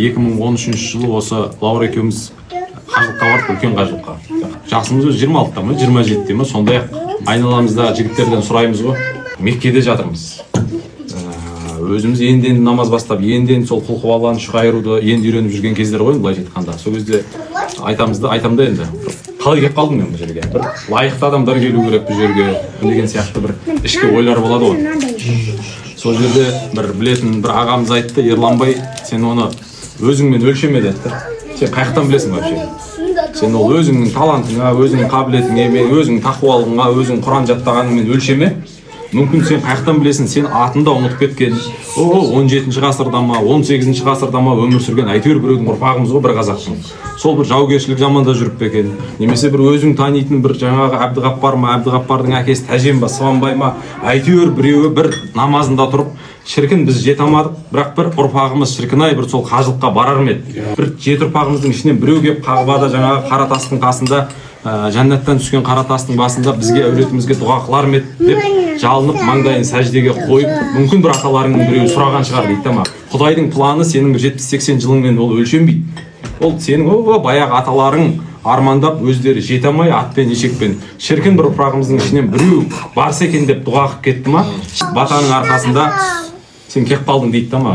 2013 жылы осы Лаура екеуміз қажылыққа бардық, үлкен қажылыққа. Жасымыз 26-та ма, 27-те ма, сондай-ақ айналамызда жігіттерден сұраймыз ғой, Меккеде жатырмыз. Өзіміз енді намаз бастап, енді сол құлқы шұқайыруды енді үйреніп жүрген кездер ғой, былайша айтқанда. Сол кезде айтамын да енді, қалай келіп қалдым мен бұл жерге? Бір лайықты адамдар келу керек бұл жерге деген сияқты бір ішкі ойлар болады ғой. Сол жерде бір білетін бір ағамыз айтты, Ерланбай, сен оны өзіңмен өлшеме деді. Сен қаяқтан білесің вообще? Сен ол өзіңнің талантыңа, өзіңнің қабілетіңе, өзіңнің тақуалығыңа, өзің Құран жаттағаныңмен өлшеме. Мүмкін сен қаяқтан білесің, сен атында ұмытып кеткен, 17-ші ғасырда ма, 18-ші ғасырда ма өмір сүрген әйтеуір біреудің ұрпағымыз ғой, бір қазақтың. Сол бір жаугершілік заманда жүріп екен. Немесе бір өзің танитын бір жаңағы Әбдіғаппар ма, Әбдіғаппардың әкесі Тәжен ба, Сыбанбай ма, әйтеуір біреуі бір намазында тұрып, шіркін біз жете алмадық, бірақ бір ұрпағымыз шіркін-ай бір сол қажылыққа барар ма еді. Бір жеті ұрпағымыздың ішінен біреу келіп Қағбада жаңағы қара тастың қасында, жәннаттан түскен қара тастың басында бізге әулетімізге дұға қылар ма еді деп жалынып маңдайын сәждеге қойып, мүмкін бір аталарыңның біреуі сұраған шығар дейді да ма. Құдайдың планы сенің 70-80 жылыңмен ол өлшенбейді. Ол сенің баяғы аталарың армандап өздері жете алмай атпен ешекпен шіркін бір ұрпағымыздың ішінен біреу барса екен деп дұға қылып кетті ма, батаның арқасында сен кеп қалдың дейді да ма.